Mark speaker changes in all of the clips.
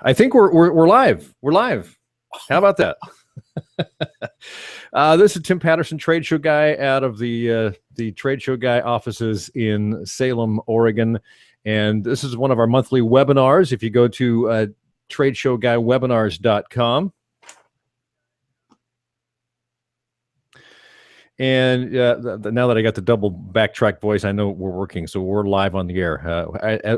Speaker 1: I think we're live. We're live. How about that? This is Tim Patterson, Trade Show Guy, out of the Trade Show Guy offices in Salem, Oregon, and this is one of our monthly webinars. If you go to TradeshowGuyWebinars.com. And now that I got the double backtrack voice, I know we're working, so we're live on the air,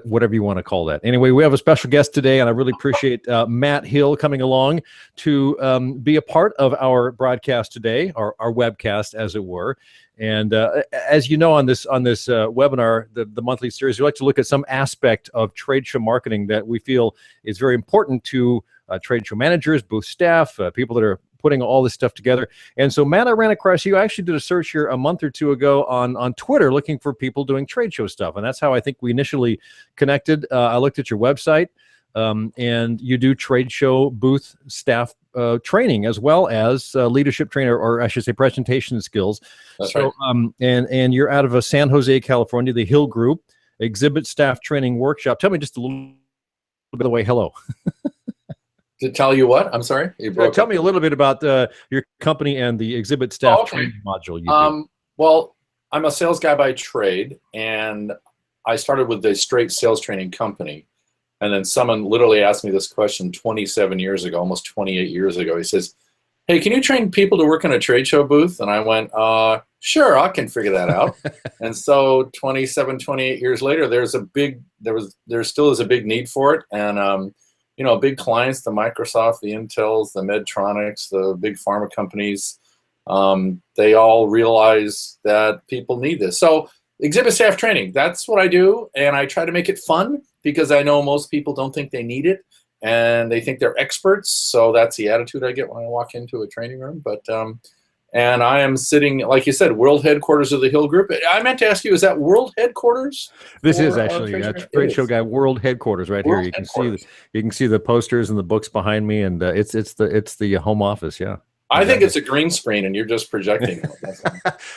Speaker 1: whatever you want to call that. Anyway, we have a special guest today, and I really appreciate Matt Hill coming along to be a part of our broadcast today, our webcast, as it were. And as you know, on this webinar, the monthly series, we like to look at some aspect of trade show marketing that we feel is very important to trade show managers, booth staff, people that are putting all this stuff together. And so, Matt, I ran across you. I actually did a search here a month or two ago on Twitter looking for people doing trade show stuff. And that's how I think we initially connected. I looked at your website, and you do trade show booth staff training as well as leadership trainer, or I should say presentation skills.
Speaker 2: That's right.
Speaker 1: And you're out of San Jose, California, the Hill Group Exhibit Staff Training Workshop. Tell me just a little bit of the way hello.
Speaker 2: To tell you what? I'm sorry?
Speaker 1: Tell me a little bit about your company and the exhibit staff training module you do.
Speaker 2: Well, I'm a sales guy by trade, and I started with a straight sales training company. And then someone literally asked me this question 27 years ago, almost 28 years ago. He says, hey, can you train people to work in a trade show booth? And I went, sure, I can figure that out. And so 27, 28 years later, there still is a big need for it. And you know, big clients, the Microsoft, the Intels, the Medtronics, the big pharma companies, they all realize that people need this. So exhibit staff training, that's what I do. And I try to make it fun because I know most people don't think they need it and they think they're experts. So that's the attitude I get when I walk into a training room. But and I am sitting, like you said, world headquarters of the Hill Group. I meant to ask you, is that world headquarters?
Speaker 1: This is actually Trade Show Guy world headquarters right here. You can see the posters and the books behind me, and it's the home office. Yeah.
Speaker 2: I think it's a green screen, and you're just projecting.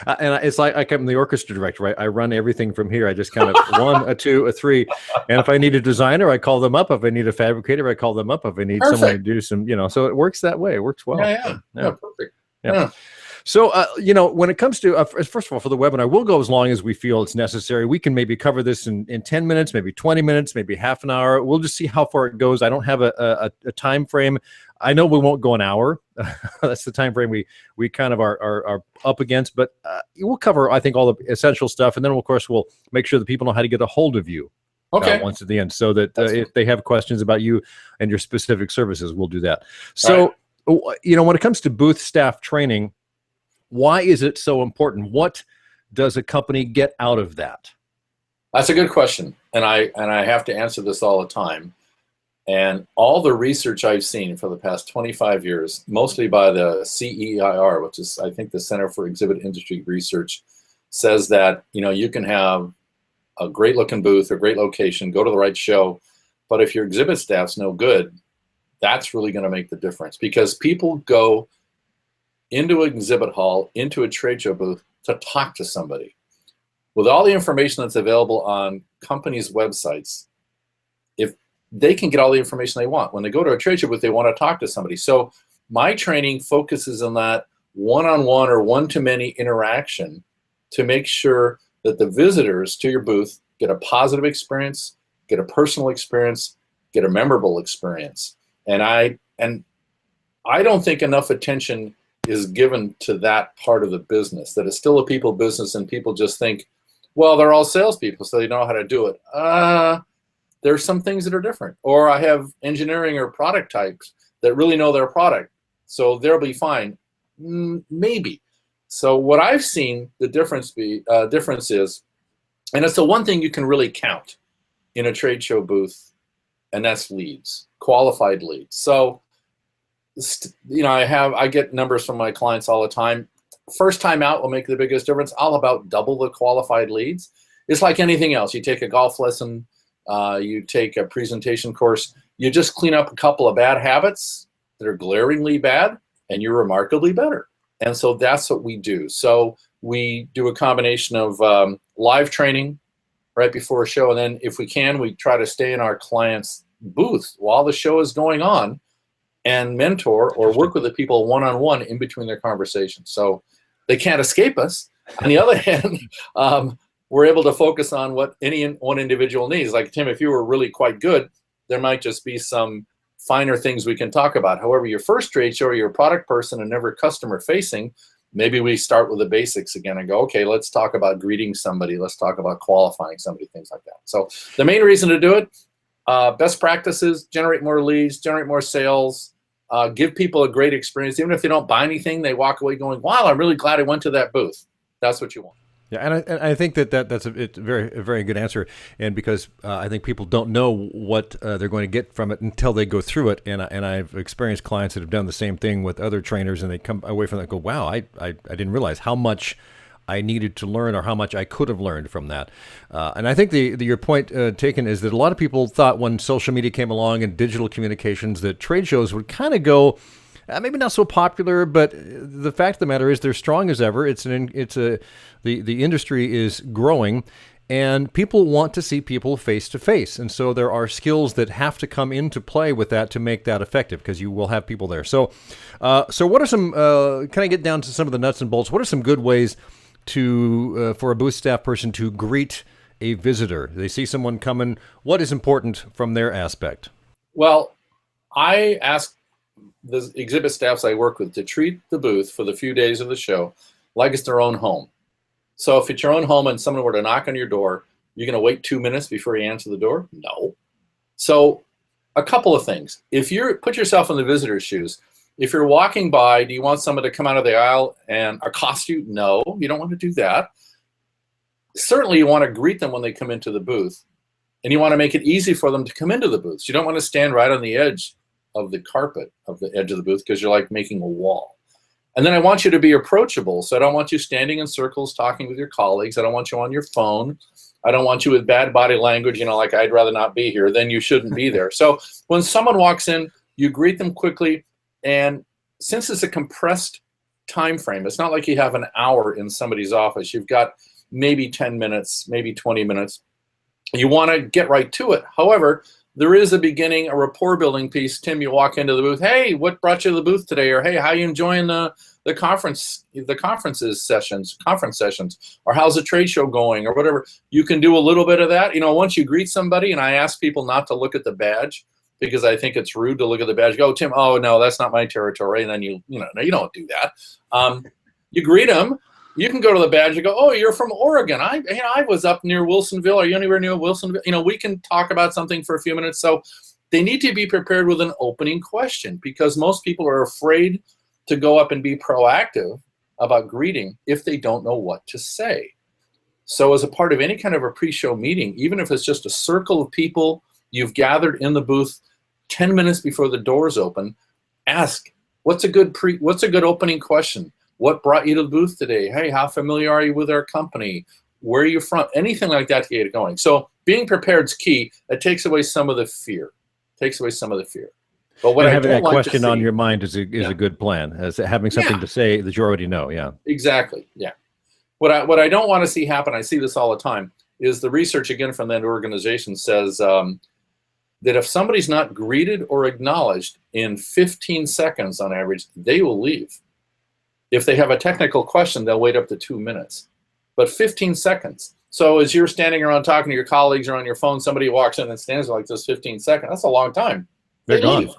Speaker 1: And it's like I'm the orchestra director, right? I run everything from here. I just kind of 1, a 2, a 3, and if I need a designer, I call them up. If I need a fabricator, I call them up. If I need someone to do some, so it works that way. It works well.
Speaker 2: Yeah, perfect.
Speaker 1: Yeah. So, when it comes to, first of all, for the webinar, we'll go as long as we feel it's necessary. We can maybe cover this in 10 minutes, maybe 20 minutes, maybe half an hour. We'll just see how far it goes. I don't have a time frame. I know we won't go an hour. That's the time frame we kind of are up against. But we'll cover, I think, all the essential stuff. And then, of course, we'll make sure that people know how to get a hold of you.
Speaker 2: Okay.
Speaker 1: Once at the end, so that if they have questions about you and your specific services, we'll do that. So, when it comes to booth staff training, why is it so important? What does a company get out of that?
Speaker 2: That's a good question, and I have to answer this all the time. And all the research I've seen for the past 25 years, mostly by the CEIR, which is, I think, the Center for Exhibit Industry Research, says that you can have a great-looking booth, a great location, go to the right show, but if your exhibit staff's no good, that's really going to make the difference, because people go into an exhibit hall, into a trade show booth to talk to somebody. With all the information that's available on companies' websites, if they can get all the information they want, when they go to a trade show booth, they want to talk to somebody. So my training focuses on that one-on-one or one-to-many interaction to make sure that the visitors to your booth get a positive experience, get a personal experience, get a memorable experience. And I don't think enough attention is given to that part of the business, that it's still a people business, and people just think, well, they're all salespeople, so they know how to do it. There's some things that are different. Or I have engineering or product types that really know their product, so they'll be fine. Maybe. So what I've seen the difference is, and it's the one thing you can really count in a trade show booth, and that's leads, qualified leads. So I get numbers from my clients all the time. First time out will make the biggest difference. I'll about double the qualified leads. It's like anything else. You take a golf lesson, you take a presentation course, you just clean up a couple of bad habits that are glaringly bad, and you're remarkably better. And so that's what we do. So we do a combination of live training right before a show, and then if we can, we try to stay in our clients' booth while the show is going on and mentor or work with the people one-on-one in between their conversations. So they can't escape us. On the other hand, we're able to focus on what any one individual needs. Like, Tim, if you were really quite good, there might just be some finer things we can talk about. However, your first trade show, you're a product person and never customer facing, maybe we start with the basics again and go, okay, let's talk about greeting somebody. Let's talk about qualifying somebody, things like that. So the main reason to do it, best practices, generate more leads, generate more sales, give people a great experience. Even if they don't buy anything, they walk away going, wow, I'm really glad I went to that booth. That's what you want.
Speaker 1: Yeah, and I think that's a very good answer, and because I think people don't know what they're going to get from it until they go through it, and I've experienced clients that have done the same thing with other trainers, and they come away from that and go, wow, I didn't realize how much I needed to learn or how much I could have learned from that. And I think your point taken is that a lot of people thought when social media came along and digital communications that trade shows would kind of go, maybe not so popular, but the fact of the matter is they're strong as ever. The industry is growing, and people want to see people face to face. And so there are skills that have to come into play with that to make that effective, because you will have people there. So what are some, can I get down to some of the nuts and bolts? What are some good ways to for a booth staff person to greet a visitor? They see someone coming. What is important from their aspect?
Speaker 2: Well, I ask the exhibit staffs I work with to treat the booth for the few days of the show like it's their own home. So if it's your own home and someone were to knock on your door, you're going to wait 2 minutes before you answer the door? No. So a couple of things. If you put yourself in the visitor's shoes, if you're walking by, do you want someone to come out of the aisle and accost you? No, you don't want to do that. Certainly you want to greet them when they come into the booth, and you want to make it easy for them to come into the booth. You don't want to stand right on the edge of the carpet of the edge of the booth, because you're like making a wall. And then I want you to be approachable. So I don't want you standing in circles talking with your colleagues. I don't want you on your phone. I don't want you with bad body language, like I'd rather not be here. Then you shouldn't be there. So when someone walks in, you greet them quickly. And since it's a compressed time frame, it's not like you have an hour in somebody's office. You've got maybe 10 minutes, maybe 20 minutes. You want to get right to it. However, there is a beginning, a rapport building piece. Tim, you walk into the booth. Hey, what brought you to the booth today? Or hey, how you enjoying the conference sessions, or how's the trade show going, or whatever. You can do a little bit of that. Once you greet somebody, and I ask people not to look at the badge, because I think it's rude to look at the badge. Go, Tim, oh no, that's not my territory. And then you don't do that. You greet them. You can go to the badge and go, oh, you're from Oregon. I was up near Wilsonville. Are you anywhere near Wilsonville? We can talk about something for a few minutes. So they need to be prepared with an opening question, because most people are afraid to go up and be proactive about greeting if they don't know what to say. So as a part of any kind of a pre-show meeting, even if it's just a circle of people you've gathered in the booth 10 minutes before the doors open, ask, what's a good opening question? What brought you to the booth today? Hey, how familiar are you with our company? Where are you from? Anything like that to get it going. So being prepared is key. It takes away some of the fear. But what
Speaker 1: having that question on your mind is a good plan. As having something to say that you already know. Yeah.
Speaker 2: Exactly. Yeah. What I don't want to see happen, I see this all the time, is the research again from that organization says that if somebody's not greeted or acknowledged in 15 seconds on average, they will leave. If they have a technical question, they'll wait up to 2 minutes, but 15 seconds. So as you're standing around talking to your colleagues or on your phone, somebody walks in and stands there like this 15 seconds. That's a long time.
Speaker 1: They're gone.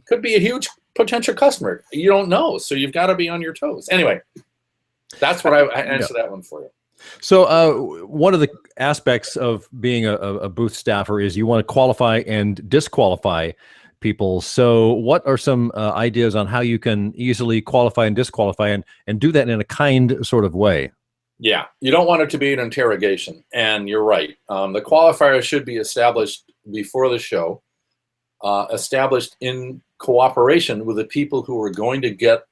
Speaker 2: Could be a huge potential customer. You don't know, so you've got to be on your toes. Anyway, that's what I answer that one for you.
Speaker 1: So one of the aspects of being a booth staffer is you want to qualify and disqualify people. So what are some ideas on how you can easily qualify and disqualify and do that in a kind sort of way?
Speaker 2: Yeah, you don't want it to be an interrogation, and you're right. The qualifier should be established before the show, established in cooperation with the people who are going to get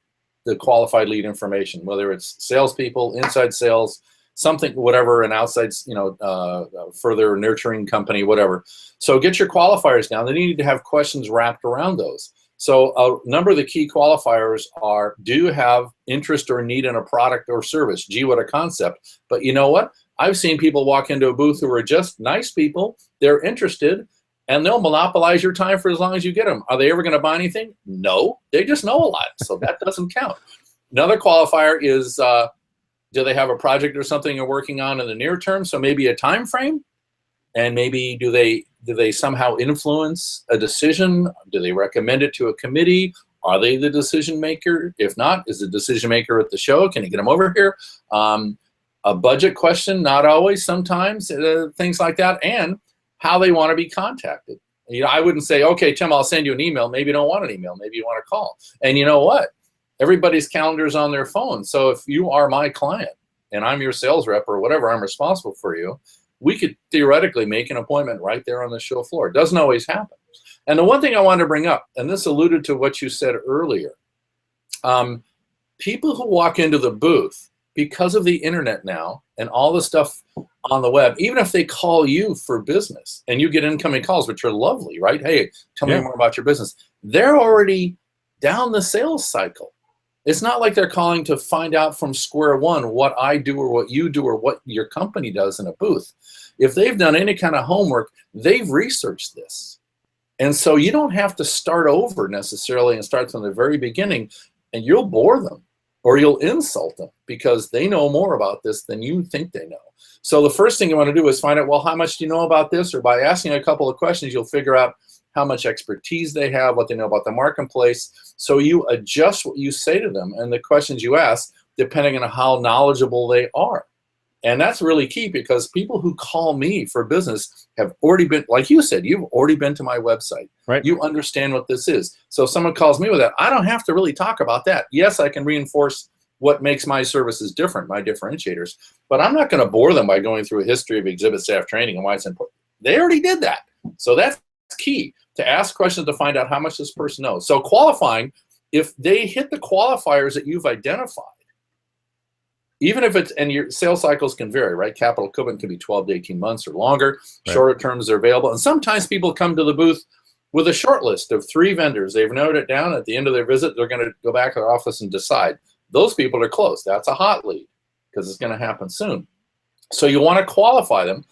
Speaker 2: the qualified lead information, whether it's salespeople, inside sales, something, whatever, an outside, further nurturing company, whatever. So get your qualifiers down. They need to have questions wrapped around those. So a number of the key qualifiers are, do you have interest or need in a product or service? Gee, what a concept. But you know what? I've seen people walk into a booth who are just nice people. They're interested, and they'll monopolize your time for as long as you get them. Are they ever going to buy anything? No, they just know a lot, so that doesn't count. Another qualifier is, do they have a project or something you're working on in the near term? So maybe a time frame, and maybe do they somehow influence a decision? Do they recommend it to a committee? Are they the decision maker? If not, is the decision maker at the show? Can you get them over here? A budget question, not always, sometimes, things like that, and how they want to be contacted. You know, I wouldn't say, okay, Tim, I'll send you an email. Maybe you don't want an email. Maybe you want a call. And you know what? Everybody's calendar is on their phone. So if you are my client and I'm your sales rep or whatever, I'm responsible for you, we could theoretically make an appointment right there on the show floor. It doesn't always happen. And the one thing I wanted to bring up, and this alluded to what you said earlier, people who walk into the booth, because of the internet now and all the stuff on the web, even if they call you for business and you get incoming calls, which are lovely, right? Hey, tell me more about your business. They're already down the sales cycle. It's not like they're calling to find out from square one what I do or what you do or what your company does in a booth. If they've done any kind of homework, they've researched this. And so you don't have to start over necessarily and start from the very beginning, and you'll bore them or you'll insult them because they know more about this than you think they know. So the first thing you want to do is find out, well, how much do you know about this? Or by asking a couple of questions, you'll figure out how much expertise they have, what they know about the marketplace. So you adjust what you say to them and the questions you ask depending on how knowledgeable they are. And that's really key, because people who call me for business have already been, like you said, you've already been to my website.
Speaker 1: Right.
Speaker 2: You understand what this is. So if someone calls me with that, I don't have to really talk about that. Yes, I can reinforce what makes my services different, my differentiators, but I'm not going to bore them by going through a history of exhibit staff training and why it's important. They already did that. So that's key, to ask questions to find out how much this person knows. So qualifying, if they hit the qualifiers that you've identified, even if it's, and your sales cycles can vary, right? Capital equipment can be 12 to 18 months or longer. Right. Shorter terms are available. And sometimes people come to the booth with a short list of 3 vendors. They've noted it down. At the end of their visit, they're going to go back to their office and decide. Those people are close. That's a hot lead, because it's going to happen soon. So you want to qualify them.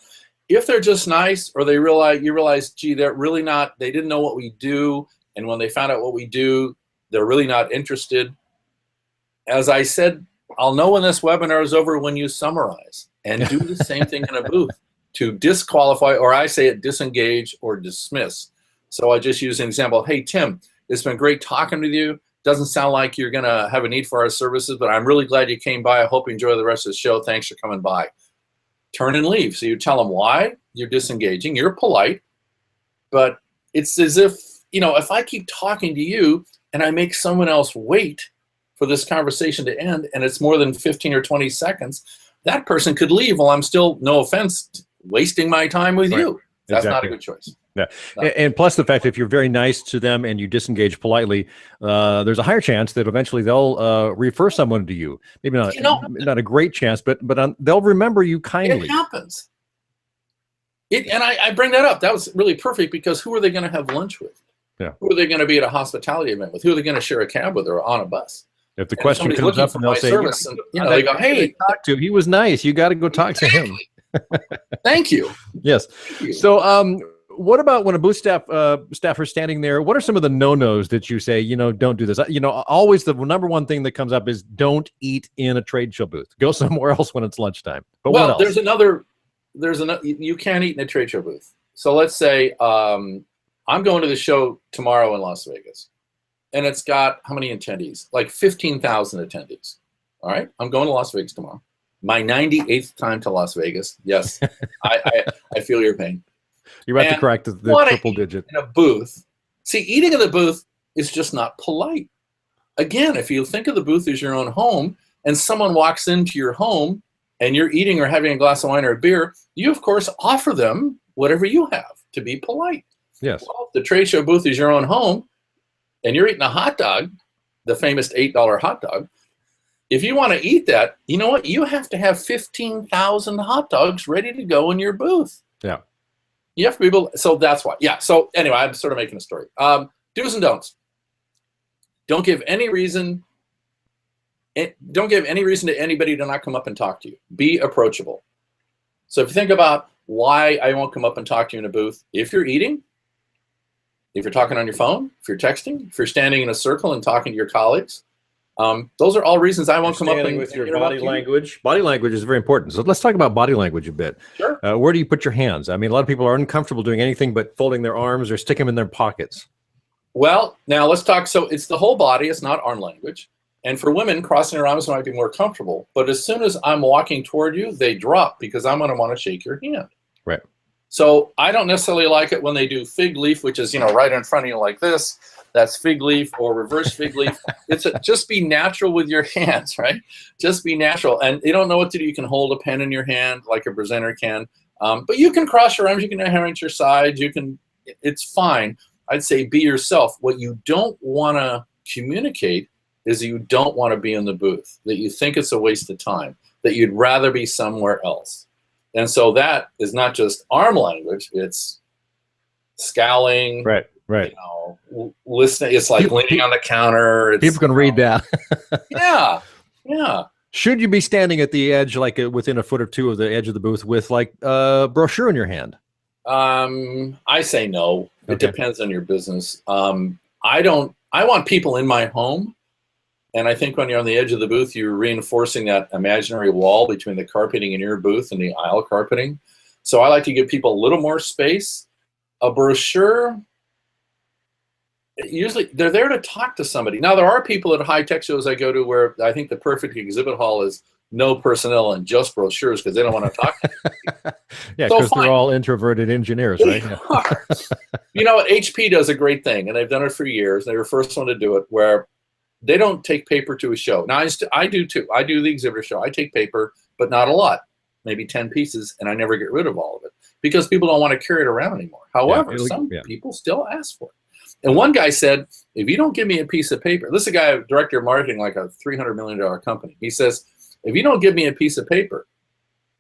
Speaker 2: If they're just nice, or you realize, gee, they're really not, they didn't know what we do. And when they found out what we do, they're really not interested. As I said, I'll know when this webinar is over when you summarize, and do the same thing in a booth to disqualify, or I say it, disengage or dismiss. So I just use an example. Hey, Tim, it's been great talking with you. Doesn't sound like you're going to have a need for our services, but I'm really glad you came by. I hope you enjoy the rest of the show. Thanks for coming by. Turn and leave. So you tell them why you're disengaging. You're polite, but it's as if, you know, if I keep talking to you and I make someone else wait for this conversation to end, and it's more than 15 or 20 seconds, that person could leave while I'm still, no offense, wasting my time with you. That's not a good choice.
Speaker 1: Yeah. And plus the fact that if you're very nice to them and you disengage politely, there's a higher chance that eventually they'll refer someone to you. Maybe not, not a great chance, but they'll remember you kindly.
Speaker 2: It happens. And I bring that up. That was really perfect, because who are they going to have lunch with?
Speaker 1: Yeah.
Speaker 2: Who are they going to be at a hospitality event with? Who are they going to share a cab with or on a bus?
Speaker 1: If the question comes up and they'll say,
Speaker 2: they go, hey,
Speaker 1: talk to him. He was nice. You got to go talk to him.
Speaker 2: Thank you.
Speaker 1: Yes. Thank you. So what about when a booth staffer is standing there? What are some of the no-nos that you say, don't do this? Always the number one thing that comes up is don't eat in a trade show booth. Go somewhere else when it's lunchtime. But
Speaker 2: well,
Speaker 1: what else?
Speaker 2: there's another, you can't eat in a trade show booth. So let's say I'm going to the show tomorrow in Las Vegas, and it's got how many attendees? Like 15,000 attendees. All right, I'm going to Las Vegas tomorrow. My 98th time to Las Vegas. Yes, I feel your pain.
Speaker 1: You're about to correct the triple digit.
Speaker 2: In a booth. See, eating in the booth is just not polite. Again, if you think of the booth as your own home, and someone walks into your home and you're eating or having a glass of wine or a beer, you of course offer them whatever you have to be polite.
Speaker 1: Yes.
Speaker 2: Well, if the trade show booth is your own home and you're eating a hot dog, the famous $8 hot dog, if you want to eat that, you know what? You have to have 15,000 hot dogs ready to go in your booth.
Speaker 1: Yeah.
Speaker 2: You have to be able, so that's why. Yeah, so anyway, I'm sort of making a story. Do's and don'ts. Don't give any reason to anybody to not come up and talk to you. Be approachable. So if you think about why I won't come up and talk to you in a booth, if you're eating, if you're talking on your phone, if you're texting, if you're standing in a circle and talking to your colleagues. Those are all reasons I won't come up and
Speaker 1: with your body language. Body language is very important. So let's talk about body language a bit.
Speaker 2: Sure.
Speaker 1: Where do you put your hands? I mean, a lot of people are uncomfortable doing anything but folding their arms or stick them in their pockets.
Speaker 2: Well, now let's talk. So it's the whole body. It's not arm language. And for women, crossing their arms might be more comfortable. But as soon as I'm walking toward you, they drop because I'm going to want to shake your hand.
Speaker 1: Right.
Speaker 2: So I don't necessarily like it when they do fig leaf, which is, right in front of you like this. That's fig leaf or reverse fig leaf. Just be natural with your hands, right? Just be natural. And you don't know what to do. You can hold a pen in your hand like a presenter can. But you can cross your arms. You can have hands at your sides. It's fine. I'd say be yourself. What you don't want to communicate is you don't want to be in the booth, that you think it's a waste of time, that you'd rather be somewhere else. And so that is not just arm language, it's scowling.
Speaker 1: Right.
Speaker 2: Listening. It's like leaning on the counter.
Speaker 1: People can read that.
Speaker 2: Yeah.
Speaker 1: Should you be standing at the edge, like within a foot or two of the edge of the booth with like a brochure in your hand?
Speaker 2: I say no. Okay. It depends on your business. I want people in my home. And I think when you're on the edge of the booth, you're reinforcing that imaginary wall between the carpeting in your booth and the aisle carpeting. So I like to give people a little more space. A brochure, usually they're there to talk to somebody. Now, there are people at high-tech shows I go to where I think the perfect exhibit hall is no personnel and just brochures because they don't want to talk to you.
Speaker 1: Yeah, because they're all introverted engineers, right?
Speaker 2: You know what? HP does a great thing, and they've done it for years. They were the first one to do it, where they don't take paper to a show. Now, I do too. I do the exhibitor show. I take paper, but not a lot, maybe 10 pieces, and I never get rid of all of it because people don't want to carry it around anymore. However, some people still ask for it. And one guy said, if you don't give me a piece of paper, this is a guy, director of marketing, like a $300 million company. He says, if you don't give me a piece of paper,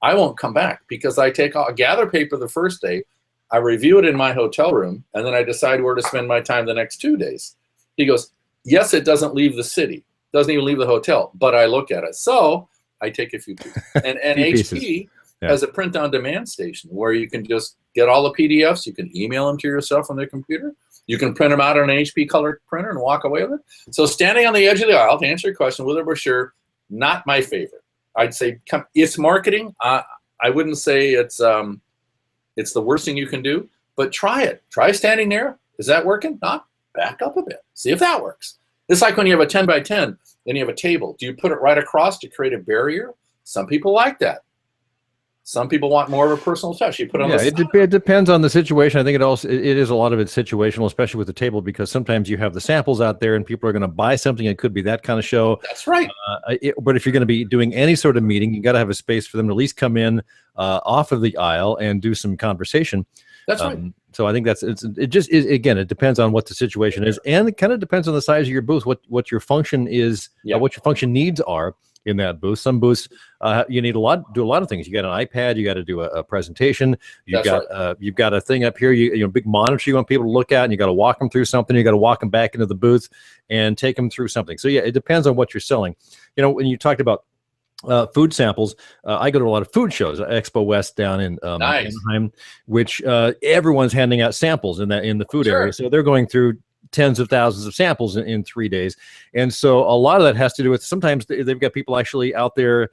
Speaker 2: I won't come back because I gather paper the first day, I review it in my hotel room, and then I decide where to spend my time the next 2 days. He goes, yes, it doesn't leave the city, doesn't even leave the hotel, but I look at it. So I take a few pieces. And HP has a print-on-demand station where you can just get all the PDFs. You can email them to yourself on their computer. You can print them out on an HP color printer and walk away with it. So standing on the edge of the aisle, to answer your question, with a brochure, not my favorite. I'd say it's marketing. I wouldn't say it's the worst thing you can do, but try it. Try standing there. Is that working? Not. Back up a bit. See if that works. It's like when you have a 10 by 10 and you have a table. Do you put it right across to create a barrier? Some people like that. Some people want more of a personal touch. You put it on the side.
Speaker 1: It depends on the situation. I think it is a lot of it situational, especially with the table, because sometimes you have the samples out there and people are going to buy something. It could be that kind of show.
Speaker 2: That's right.
Speaker 1: But if you're going to be doing any sort of meeting, you got to have a space for them to at least come in off of the aisle and do some conversation.
Speaker 2: That's right.
Speaker 1: So I think again, it depends on what the situation is, and it kind of depends on the size of your booth, what your function is, what your function needs are in that booth. Some booths you need do a lot of things. You got an iPad, you got to do a presentation, you've got a thing up here, you know, big monitor you want people to look at, and you got to walk them through something. You got to walk them back into the booth and take them through something. So yeah, it depends on what you're selling. You know, when you talked about food samples, I go to a lot of food shows, Expo West down in Anaheim, which everyone's handing out samples in the food area. So they're going through tens of thousands of samples in 3 days. And so a lot of that has to do with, sometimes they've got people actually out there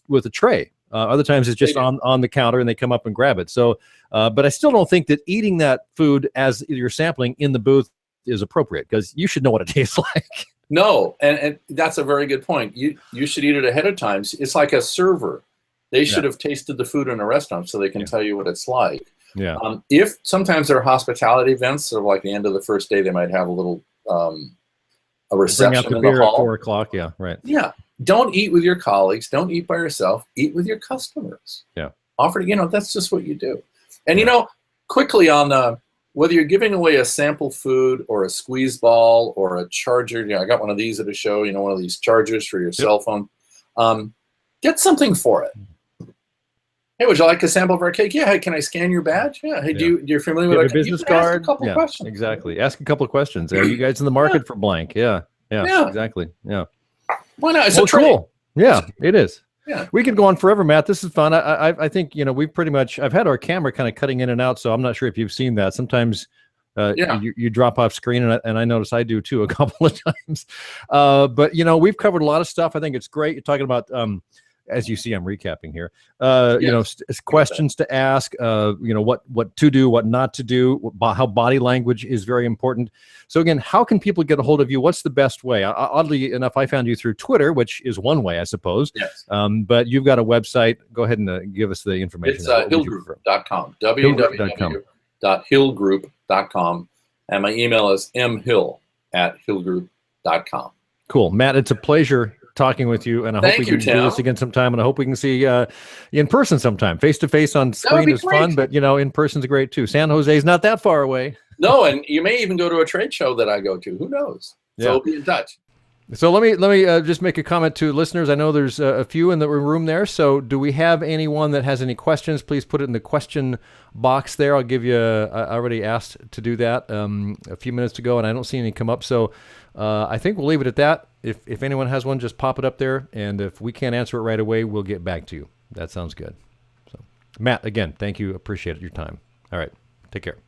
Speaker 1: with a tray. Other times it's just on the counter and they come up and grab it. So, but I still don't think that eating that food as you're sampling in the booth is appropriate, because you should know what it tastes like.
Speaker 2: No, and that's a very good point. You should eat it ahead of time. It's like a server. They should have tasted the food in a restaurant so they can tell you what it's like.
Speaker 1: Yeah.
Speaker 2: If sometimes there are hospitality events, so like the end of the first day, they might have a little a reception in the hall.
Speaker 1: At 4 o'clock. Yeah, right.
Speaker 2: Yeah. Don't eat with your colleagues. Don't eat by yourself. Eat with your customers.
Speaker 1: Yeah.
Speaker 2: Offer, that's just what you do. And quickly on whether you're giving away a sample food or a squeeze ball or a charger, I got one of these at a show, one of these chargers for your cell phone. Get something for it. Hey, would you like a sample of our cake? Yeah. Hey, can I scan your badge? Yeah. Hey, you're familiar with
Speaker 1: a business card?
Speaker 2: Ask a couple questions.
Speaker 1: Exactly. Ask a couple of questions. Are you guys in the market for blank? Yeah. Exactly. Yeah.
Speaker 2: Why not? It's
Speaker 1: cool. Yeah, it is.
Speaker 2: Yeah.
Speaker 1: We could go on forever, Matt. This is fun. I think, we've pretty much, I've had our camera kind of cutting in and out, so I'm not sure if you've seen that. Sometimes you drop off screen, and I notice I do too a couple of times. But we've covered a lot of stuff. I think it's great. You're talking about, as you see, I'm recapping here. Questions to ask. What to do, what not to do. How body language is very important. So again, how can people get a hold of you? What's the best way? Oddly enough, I found you through Twitter, which is one way, I suppose.
Speaker 2: Yes.
Speaker 1: But you've got a website. Go ahead and give us the information.
Speaker 2: It's hillgroup.com. www.hillgroup.com. And my email is mhill@hillgroup.com.
Speaker 1: Cool, Matt. It's a pleasure talking with you, and I hope we can do this again sometime, and I hope we can see you in person sometime. Face to face on screen is fun, but in person's great too. San Jose is not that far away.
Speaker 2: No, and you may even go to a trade show that I go to. Who knows? So be in touch.
Speaker 1: So let me just make a comment to listeners. I know there's a few in the room there. So do we have anyone that has any questions? Please put it in the question box there. I'll give you. I already asked to do that a few minutes ago, and I don't see any come up. So I think we'll leave it at that. If anyone has one, just pop it up there, and if we can't answer it right away, we'll get back to you. That sounds good. So Matt, again, thank you. Appreciate your time. All right, take care.